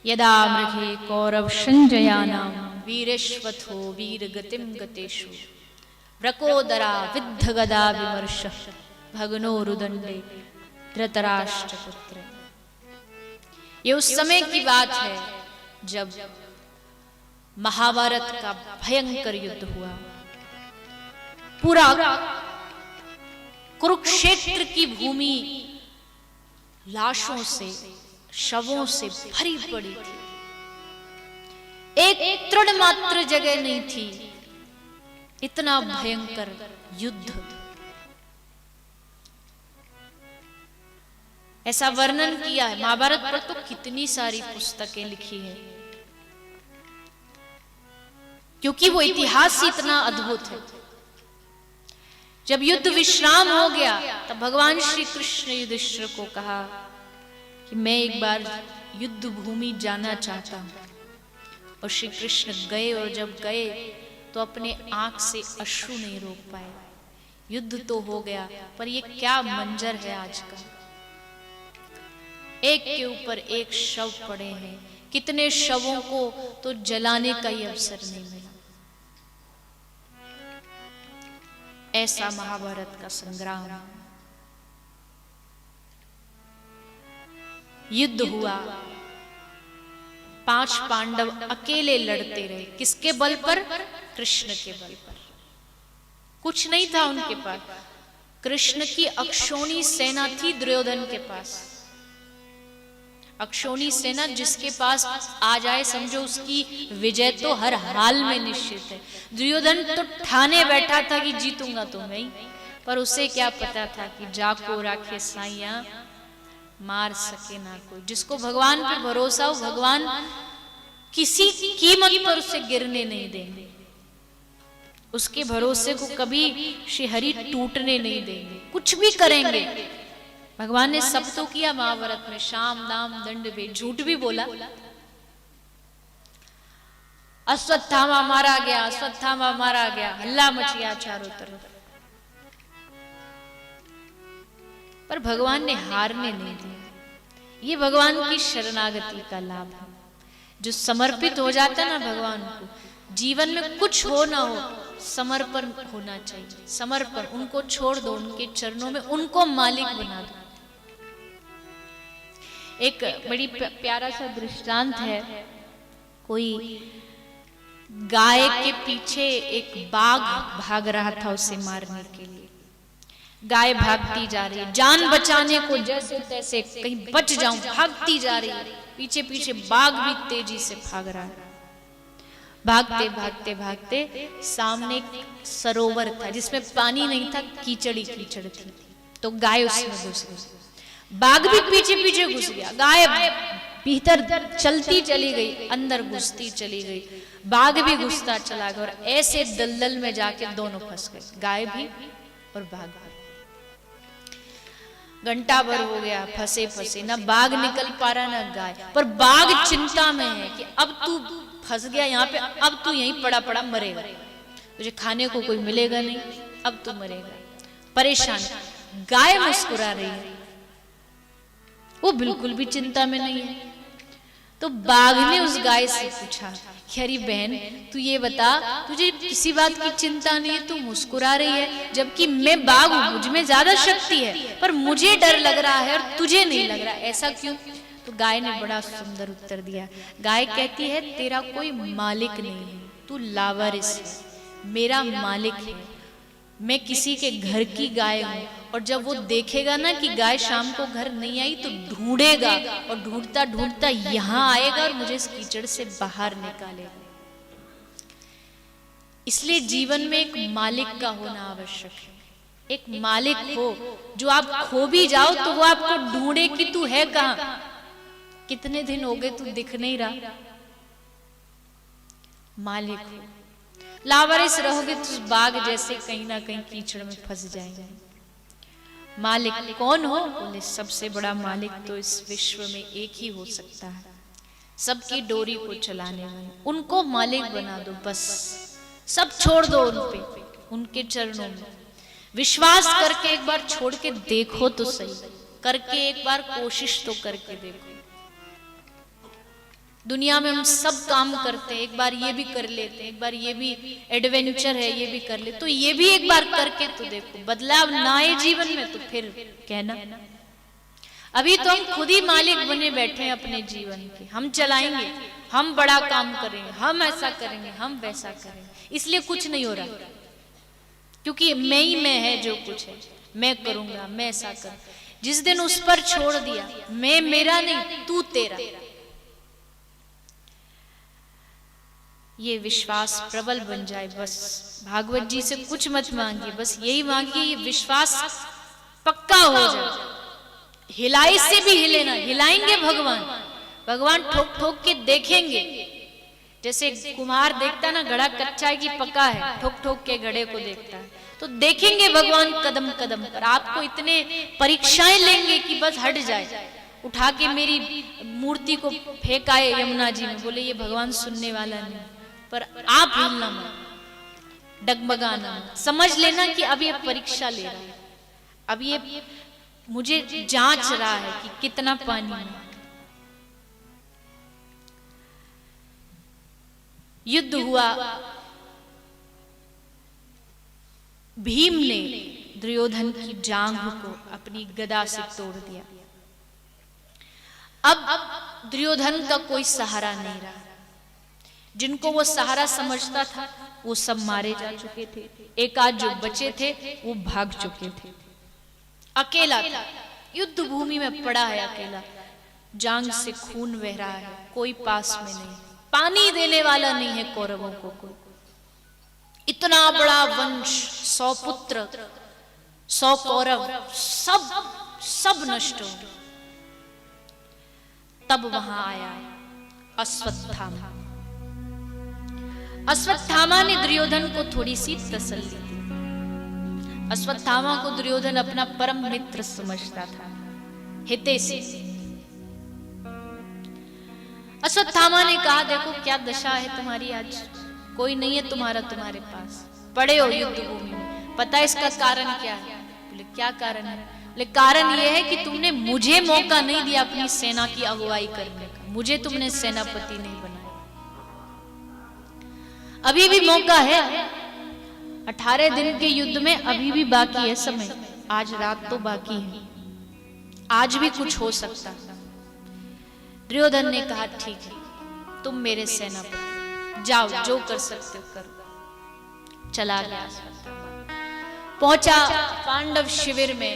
यदा मृगे कौरव संजयानां वीरेश्वथो वीरगतिम गतेषु व्रकोदरा विद्ध गदा विमर्श भगनो रुदंडे धृतराष्ट्र पुत्र। ये उस समय की बात है जब महाभारत का भयंकर युद्ध हुआ। पूरा कुरुक्षेत्र की भूमि लाशों से, शवों से भरी पड़ी थी। एक तृण मात्र जगह नहीं थी। इतना भयंकर युद्ध। ऐसा वर्णन किया है महाभारत पर तो कितनी सारी पुस्तकें लिखी है, क्योंकि वो इतिहास इतना अद्भुत है। जब युद्ध विश्राम हो गया तब भगवान श्री कृष्ण युधिष्ठिर को कहा कि मैं एक बार युद्ध भूमि जाना चाहता हूं। और श्री कृष्ण गए, और जब गए तो अपने आंख से अश्रु नहीं रोक पाए। युद्ध तो हो गया, पर ये क्या मंजर है आज का। एक के ऊपर एक शव पड़े हैं। कितने शवों को तो जलाने का ही अवसर नहीं मिला। ऐसा महाभारत का संग्राम। युद्ध हुआ, 5 पांडव अकेले लड़ते रहे। किसके बल पर? कृष्ण के बल पर। कुछ नहीं था उनके पास। कृष्ण की अक्षौणी सेना थी दुर्योधन के पास। अक्षौणी सेना जिसके पास आ जाए समझो उसकी विजय तो हर हाल में निश्चित है। दुर्योधन तो ठाने बैठा था कि जीतूंगा तो मैं ही, पर उसे क्या पता था कि जाको राखे साइया मार सके ना कोई। जिसको भगवान पे भरोसा हो, भगवान किसी कीमत पर उसे गिरने नहीं देंगे। उसके भरोसे को कभी श्री हरि टूटने नहीं देंगे। कुछ भी करेंगे। भगवान ने सब तो किया महाभारत में, शाम दाम दंड भेद, झूठ भी बोला। अश्वत्थामा मारा गया, अश्वत्थामा मारा गया, हल्ला मचिया चारों तरफ। पर भगवान ने हारने नहीं दिया। ये भगवान की शरणागति का लाभ है। जो समर्पित हो जाता है ना भगवान को, जीवन में कुछ हो ना हो, समर्पण होना चाहिए। समर्पण, उनको छोड़ दो, उनके चरणों में उनको मालिक बना दो। एक बड़ी प्यारा सा दृष्टांत है। कोई गाय के पीछे एक बाघ भाग रहा था उसे मारने के लिए। गाय भागती जा रही है, जान बचाने को जैसे तैसे कहीं बच जाऊं, भागती जा रही है। पीछे पीछे बाघ भी तेजी से भाग रहा है। भागते भागते भागते सामने एक सरोवर था जिसमें पानी नहीं था, कीचड़ ही कीचड़ थी। तो गाय उसमें घुस गई। बाघ भी पीछे पीछे घुस गया। गाय भीतर चलती चली गई, अंदर घुसती चली गई। बाघ भी घुसता चला गया, और ऐसे दलदल में जाके दोनों फंस गए, गाय भी और बाघ भी। घंटा भर हो गया फंसे फंसे, ना बाघ निकल पा रहा ना गाय। पर बाघ चिंता में है कि अब तू फंस गया यहाँ पे, अब तू यहीं पड़ा पड़ा मरेगा, तुझे खाने को कोई मिलेगा नहीं, अब तू मरेगा। परेशान। गाय मुस्कुरा रही है, वो बिल्कुल भी चिंता में नहीं है। तो बाघ ने उस गाय से पूछा कि अरे बहन, तू ये बता, तुझे किसी बात की चिंता नहीं है, तू मुस्कुरा रही है, जबकि मैं बाघ हूं, मुझ में ज्यादा शक्ति है, पर मुझे डर लग रहा है और तुझे नहीं लग रहा, ऐसा क्यों? तो गाय ने बड़ा सुंदर उत्तर दिया। गाय कहती है, तेरा कोई मालिक नहीं है, तू लावारिस है, मेरा मालिक है। मैं किसी के घर की गाय हूं, और जब वो देखेगा ना कि गाय शाम को घर नहीं आई तो ढूंढेगा, और ढूंढता ढूंढता यहां आएगा और मुझे इस कीचड़ से बाहर निकालेगा। इसलिए जीवन में एक मालिक का होना आवश्यक है। एक मालिक हो जो आप खो भी जाओ तो वो आपको ढूंढे कि तू है कहां, कितने दिन हो गए तू दिख नहीं रहा। मालिक हो। लावारिस रहोगे तो बाघ जैसे कहीं ना कहीं कीचड़ में फंस जाएंगे। मालिक कौन हो? बोले सबसे बड़ा मालिक तो इस विश्व में एक ही हो सकता है, सबकी डोरी को चलाने वाले, उनको मालिक बना दो। बस सब छोड़ दो उन पे, उनके चरणों में विश्वास करके एक बार छोड़ के देखो तो सही, करके एक बार कोशिश तो करके देखो। दुनिया में हम सब काम करते हैं, एक बार ये भी कर लेते हैं, एक बार ये भी एडवेंचर है ये भी कर ले, तो ये भी एक बार करके तो देखो, बदलाव ना आए जीवन में तो फिर कहना। अभी तो हम खुद ही मालिक बने बैठे हैं अपने जीवन के, हम चलाएंगे, हम बड़ा काम करेंगे, हम ऐसा करेंगे, हम वैसा करेंगे, इसलिए कुछ नहीं हो रहा, क्योंकि मैं ही मैं है, जो कुछ है मैं करूंगा, मैं ऐसा करूं। जिस दिन उस पर छोड़ दिया, मैं मेरा नहीं तू तेरा, ये विश्वास प्रबल बन जाए, बस भागवत जी से कुछ मत मांगिए, बस यही मांगिए ये विश्वास पक्का हो जाए। हिलाई से भी हिले ना, हिलाएंगे भगवान, भगवान ठोक ठोक के देखेंगे, जैसे कुम्हार देखता ना घड़ा कच्चा है कि पका है, ठोक ठोक के घड़े को देखता है, तो देखेंगे भगवान कदम कदम पर, आपको इतने परीक्षाएं लेंगे कि बस हट जाए, उठा के मेरी मूर्ति को फेंकाए यमुना जी में, बोले ये भगवान सुनने वाला नहीं, पर आप हिलना मत, डगमगाना मत, समझ लेना कि अब ये परीक्षा ले रहा है, अब ये मुझे जांच रहा है कि कितना पानी है। युद्ध हुआ, भीम ने दुर्योधन की जांघ को अपनी गदा से तोड़ दिया। अब दुर्योधन का कोई सहारा नहीं रहा, जिनको वो सहारा समझता था वो सब मारे जा चुके थे, एक आध जो बचे थे वो भाग चुके थे, अकेला था, युद्ध भूमि में पड़ा है अकेला, जांघ से खून बह रहा है, कोई पास में नहीं, पानी देने वाला नहीं है कौरवों को कोई, इतना बड़ा वंश, 100 पुत्र, 100 कौरव, सब नष्ट हो। तब वहां आया अश्वत्थामा। अश्वत्थामा ने दुर्योधन को थोड़ी सी तसल्ली दी। अश्वत्थामा को दुर्योधन अपना परम मित्र समझता था, हितैषी। अश्वत्थामा ने कहा देखो क्या दशा है तुम्हारी, आज कोई नहीं है तुम्हारा, तुम्हारे पास पड़े हो युद्ध भूमि में, पता है इसका कारण क्या है? बोले क्या कारण है? बोले कारण यह है कि तुमने मुझे मौका नहीं दिया अपनी सेना की अगुवाई करने का, मुझे तुमने सेनापति नहीं बनाया। अभी भी मौका है, 18 दिन के युद्ध में अभी भी बाकी है समय, आज रात तो बाकी है, आज भी कुछ हो सकता। दुर्योधन ने कहा ठीक है तुम मेरे सेनापति, जाओ जो कर सकते हो करो। चला गया, पहुंचा पांडव शिविर में,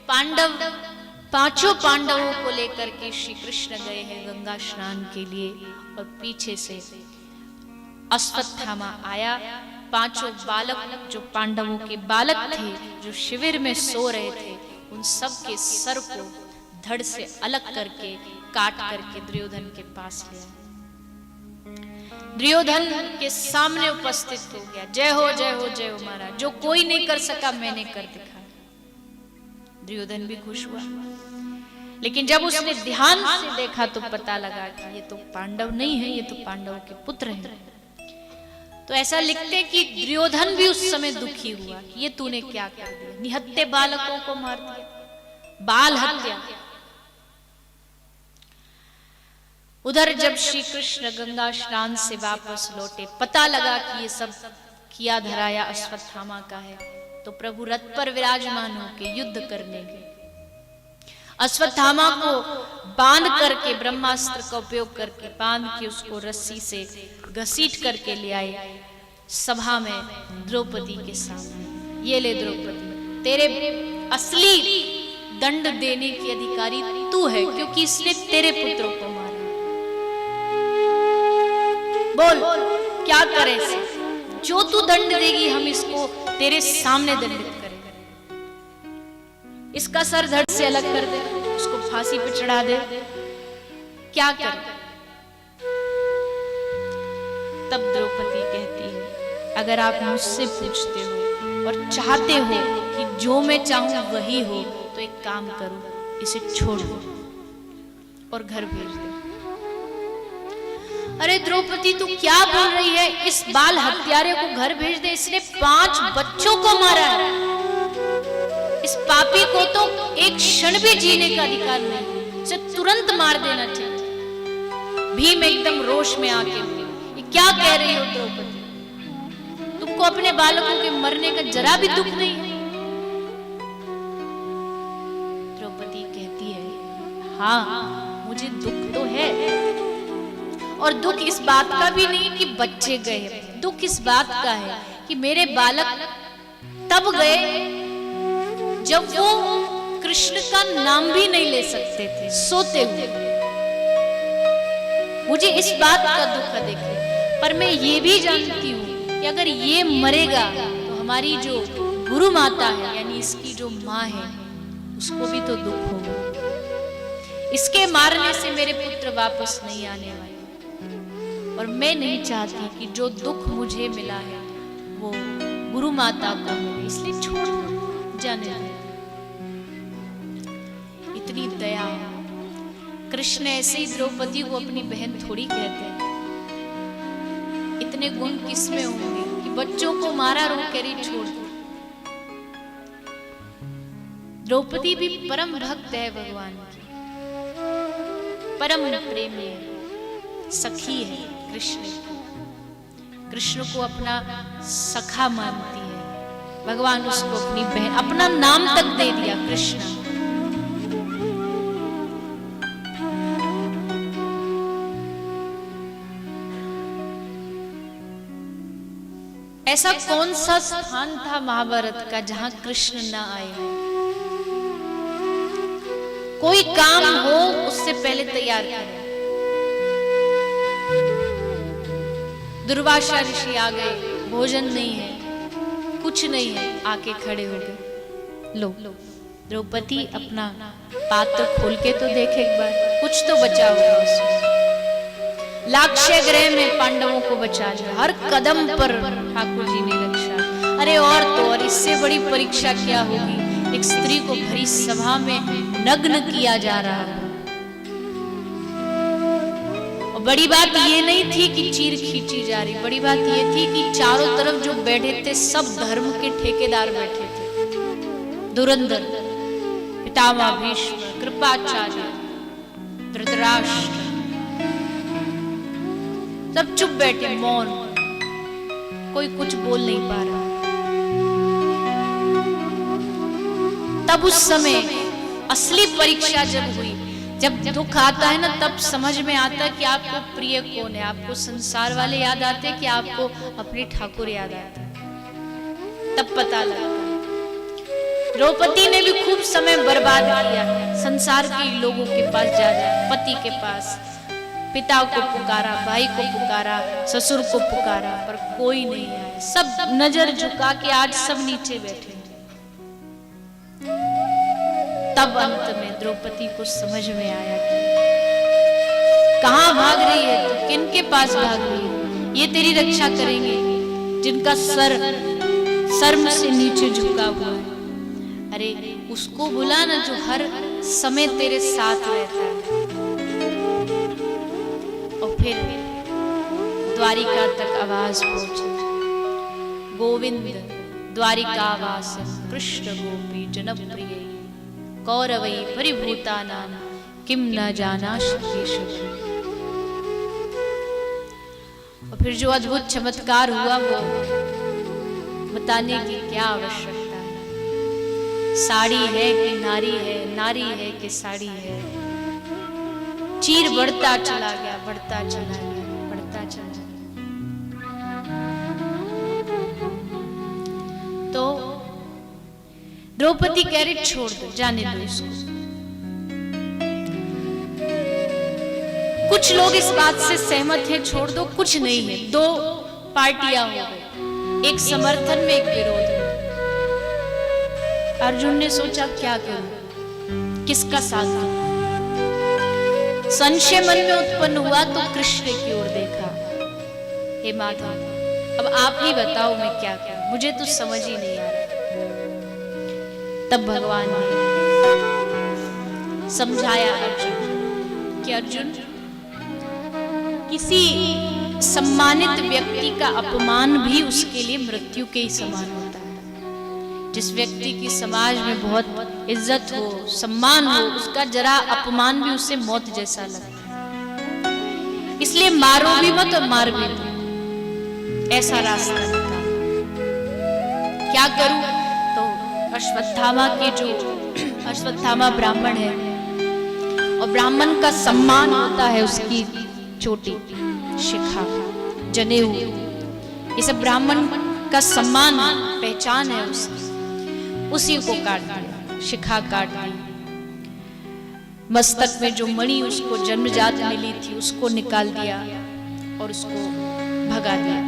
पांचों पांडवों को लेकर के श्री कृष्ण गए हैं गंगा स्नान के लिए, और पीछे से अश्वत्थामा आया। पांचों बालक जो पांडवों के बालक थे, जो शिविर में सो रहे थे, उन सब के सर को धड़ से अलग करके काट करके दुर्योधन के पास ले आया। दुर्योधन के सामने उपस्थित हो गया, जय हो जय हो जय हो महाराज, जो कोई नहीं कर सका मैंने कर दिखाया। दुर्योधन भी खुश हुआ, लेकिन जब उसने ध्यान से देखा तो पता लगा कि ये तो पांडव नहीं है, ये तो पांडवों के पुत्र हैं। तो ऐसा लिखते कि दुर्योधन भी उस समय दुखी हुआ कि ये तूने क्या कर दिया, निहत्थे बालकों को मार दिया, बाल हत्या। उधर जब श्री कृष्ण गंगा स्नान से वापस लौटे, पता लगा कि ये सब किया धराया अश्वत्थामा का है, तो प्रभु रथ पर विराजमान होकर युद्ध करने गए। अश्वत्थामा को बांध करके, ब्रह्मास्त्र का उपयोग करके बांध के उसको रस्सी से घसीट करके ले आए सभा में द्रौपदी के सामने। ये ले द्रौपदी, तेरे असली दंड देने की अधिकारी तू है, क्योंकि इसने तेरे पुत्रों को मारा। बोल क्या करे इसे, जो तू दंड देगी हम इसको तेरे सामने दंडित करेंगे। इसका सर धड़ से अलग कर दे, उसको फांसी पे चढ़ा दे, क्या करे? तब द्रौपदी कहती है अगर आप मुझसे पूछते हो और चाहते हो कि जो मैं चाहूं वही हो, तो एक काम करो, इसे छोड़ दो और घर भेज दो। अरे द्रौपदी तू क्या बोल रही है, इस बाल हत्यारे को घर भेज दे, इसने 5 बच्चों को मारा है, इस पापी को तो एक क्षण भी जीने का अधिकार नहीं, इसे तुरंत मार देना चाहिए। भीम एकदम रोष में आके बोले, ये क्या कह रही हो द्रौपदी? तुमको अपने बालकों के मरने का जरा भी दुख नहीं है? द्रौपदी कहती है, हाँ मुझे दुख तो है, और दुख इस बात का भी नहीं कि बच्चे गए, दुख इस बात का है कि मेरे बालक तब गए जब वो कृष्ण का नाम भी नहीं ले सकते थे सोते हुए। मुझे इस बात का दुख अधिक है, पर मैं ये भी जानती हूँ कि अगर ये मरेगा तो हमारी जो गुरु माता है, यानी इसकी जो माँ है, उसको भी तो दुख होगा। इसके मारने से मेरे पुत्र वापस नहीं आने वाले, और मैं नहीं चाहती कि जो दुख मुझे मिला है वो गुरु माता को मिले, इसलिए छोड़ दो, जाने दो। इतनी दया। कृष्ण ऐसे ही द्रौपदी को अपनी बहन थोड़ी कहते हैं। इतने गुण किसमें होंगे कि बच्चों को मारा रो कर छोड़ दो। द्रौपदी भी परम भक्त है भगवान की, परम प्रेमी है, सखी है कृष्ण की। कृष्ण को अपना सखा मानती है। भगवान उसको अपनी बहन, अपना नाम तक दे दिया कृष्ण। ऐसा कौन सा स्थान था महाभारत का जहां कृष्ण न आए? कोई काम हो उससे पहले तैयार करें। दुर्वासा ऋषि आ गए, भोजन नहीं है, कुछ नहीं है, आके खड़े हो गए। लो द्रौपदी अपना पात्र खोल के तो देखे एक बार, कुछ तो बचा होगा उसमें। लाक्षय गृह में पांडवों को बचा लिया, हर कदम पर ठाकुर जी ने रक्षा। अरे और तो और, इससे बड़ी परीक्षा क्या होगी? एक स्त्री को भरी सभा में नग्न किया जा रहा है। और बड़ी बात ये नहीं थी कि चीर खींची जा रही, बड़ी बात ये थी कि चारों तरफ जो बैठे थे सब धर्म के ठेकेदार बैठे थे। धुरंधर, पितामह भीष्म, कृपाचार्य, धृतराष्ट्र, सब चुप बैठे, मौन, कोई कुछ बोल नहीं पा रहा। तब उस समय असली परीक्षा जब हुई, जब दुख आता है ना, तब समझ में आता है कि आपको प्रिय कौन है। आपको संसार वाले याद आते हैं कि आपको अपने ठाकुर याद आते हैं, तब पता लगता है। द्रौपदी ने भी खूब समय बर्बाद किया, संसार के लोगों के पास जा, पति के पास, पिता को पुकारा, भाई को पुकारा, ससुर को पुकारा, पर कोई नहीं आया। सब नजर झुका के आज सब नीचे बैठे। तब अंत में द्रौपदी को समझ में आया कि कहां भाग रही है तू, किनके पास भाग रही है? ये तेरी रक्षा करेंगे जिनका सर शर्म से नीचे झुका हुआ है। अरे उसको बुला ना जो हर समय तेरे साथ रहता है। और फिर द्वारिका तक आवाज पहुंची, गोविंद द्वारिकावासं कृष्ण गोपी जनप्रिय कौरवै परिभूतानां किम न जानासि केशव। और फिर जो अद्भुत चमत्कार हुआ वो बताने की क्या आवश्यकता है। साड़ी है कि नारी है, नारी है कि साड़ी है। चीर बढ़ता चला गया, बढ़ता चला गया, बढ़ता चला गया। तो द्रौपदी कह रही छोड़ दो, जाने दो इसको। कुछ लोग इस बात से सहमत हैं, छोड़ दो, कुछ नहीं है। दो पार्टियां हो गई, एक समर्थन में, एक विरोध में। अर्जुन ने सोचा क्या करूं, किसका साथ दूं? संशय मन में उत्पन्न हुआ तो कृष्ण की ओर देखा। हे माधव, अब आप ही बताओ मैं क्या करूं, मुझे तो समझ ही नहीं आ रहा। तब भगवान ने समझाया अर्जुन कि अर्जुन, किसी सम्मानित व्यक्ति का अपमान भी उसके लिए मृत्यु के ही समान होता है। जिस व्यक्ति की समाज में बहुत इज्जत हो, सम्मान हो, उसका जरा अपमान भी उसे मौत जैसा लगता है। मारो भी मत और मार भी मत, ऐसा रास्ता निकाल। क्या करूं? तो अश्वत्थामा के जो अश्वत्थामा ब्राह्मण है, और ब्राह्मण का सम्मान होता है उसकी चोटी, शिखा, जनेऊ, ये सब ब्राह्मण का सम्मान पहचान है उसकी। उसी को काट दिया, शिखा काट दी। मस्तक में जो मणि उसको जन्मजात मिली थी उसको निकाल दिया और उसको भगा दिया।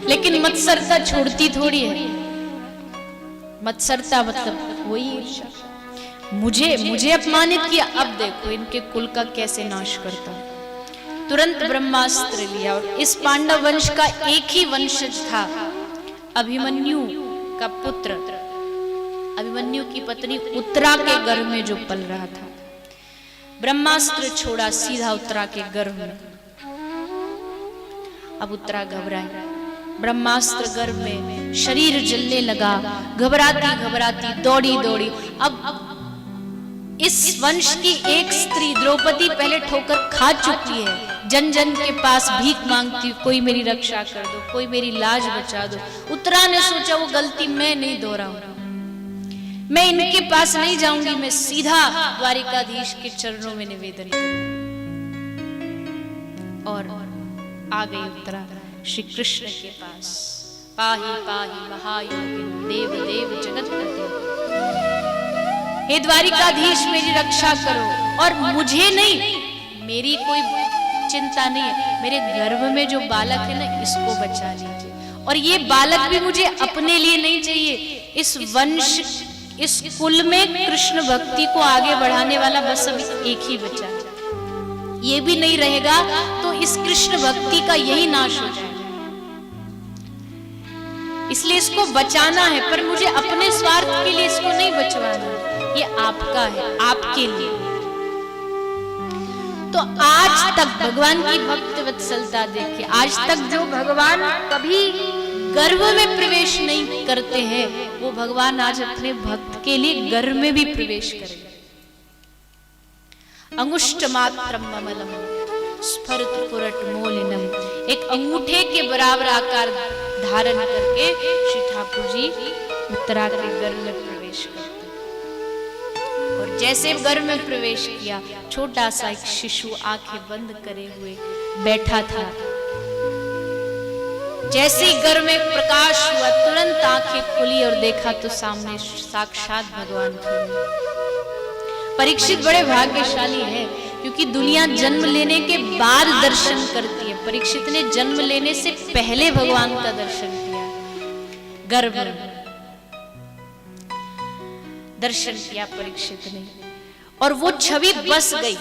लेकिन मत्सरता छोड़ती थोड़ी है। मत्सरता मतलब वही ईर्ष्या, मुझे अपमानित किया, अब देखो इनके कुल का कैसे नाश करता। तुरंत ब्रह्मास्त्र लिया, और इस पांडव वंश का एक ही वंशज था, अभिमन्यु का पुत्र, अभिमन्यु की पत्नी उत्तरा के गर्भ में जो पल रहा था। ब्रह्मास्त्र छोड़ा सीधा उत्तरा के गर्भ में। अब उत्तरा घबराई, ब्रह्मास्त्र गर्भ में, शरीर जलने लगा, घबराती घबराती दौड़ी दौड़ी। अब इस वंश की एक स्त्री द्रौपदी पहले ठोकर खा चुकी है, जन जन के पास भीख मांगती, कोई मेरी रक्षा कर दो, कोई मेरी लाज बचा दो। उत्तरा ने सोचा वो गलती मैं नहीं दोहराऊंगी, मैं इनके पास नहीं जाऊंगी, मैं सीधा द्वारिकाधीश के चरणों में निवेदन करूंगी। और आ गई उत्तरा श्री कृष्ण के पास। पाहि पाहि महायोगिन देव देव जगतपते, हे द्वारिकाधीश मेरी रक्षा करो। और मुझे नहीं, मेरी कोई चिंता नहीं है, मेरे गर्भ में जो बालक है ना इसको बचा लीजिए। और ये बालक भी मुझे अपने लिए नहीं चाहिए, इस वंश, इस कुल में कृष्ण भक्ति को आगे बढ़ाने वाला बस अब एक ही बचा है। ये भी नहीं रहेगा तो इस कृष्ण भक्ति का यही नाश हो जाएगा। इसलिए इसको बचाना है, पर मुझे अपने स्वार्थ के लिए इसको नहीं बचवाना, ये आपका है, आपके लिए। तो आज तक भगवान की भक्त वत्सलता देखिए, आज तक जो भगवान कभी गर्भ में प्रवेश नहीं करते हैं, वो भगवान आज अपने भक्त के लिए गर्भ में भी प्रवेश करेंगे। अंगुष्ठ मात्रम ममलम स्फुरत पुरट मोलिनम, एक अंगूठे के बराबर आकार धारण करके श्री ठाकुर जी उत्तरा के गर्भ में प्रवेश करते। और जैसे गर्भ में प्रवेश किया, छोटा सा एक शिशु आंखें बंद करे हुए बैठा था। जैसे ही गर्भ में प्रकाश हुआ, तुरंत आंखें खुली और देखा तो सामने साक्षात भगवान खड़े। परीक्षित बड़े भाग्यशाली है, क्योंकि दुनिया जन्म लेने के बाद दर्शन करती है। परीक्षित ने जन्म लेने से पहले भगवान का दर्शन किया, गर्भ में दर्शन किया परीक्षित ने, और वो छवि बस गई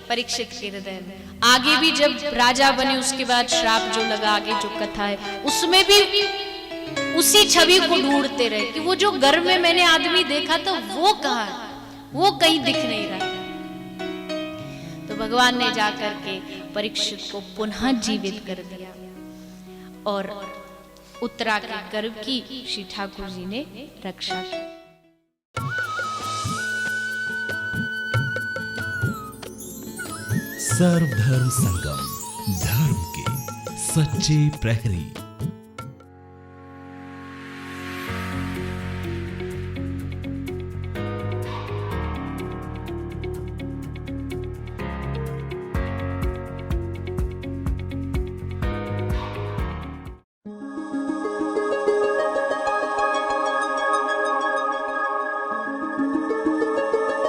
परीक्षित के हृदय में। आगे भी जब राजा बने उसके बाद श्राप जो लगा, आगे जो कथा है उसमें भी उसी छवि को ढूंढते रहे कि वो जो गर्भ में मैंने आदमी देखा था वो कहाँ है, वो कहीं दिख नहीं रहा। तो भगवान ने जाकर के परीक्षित को पुनः जीवित कर दिया, और उत्तरा के गर्भ की श्री ठाकुर जी ने रक्षा की। सर्वधर्म संगम, धर्म के सच्चे प्रहरी।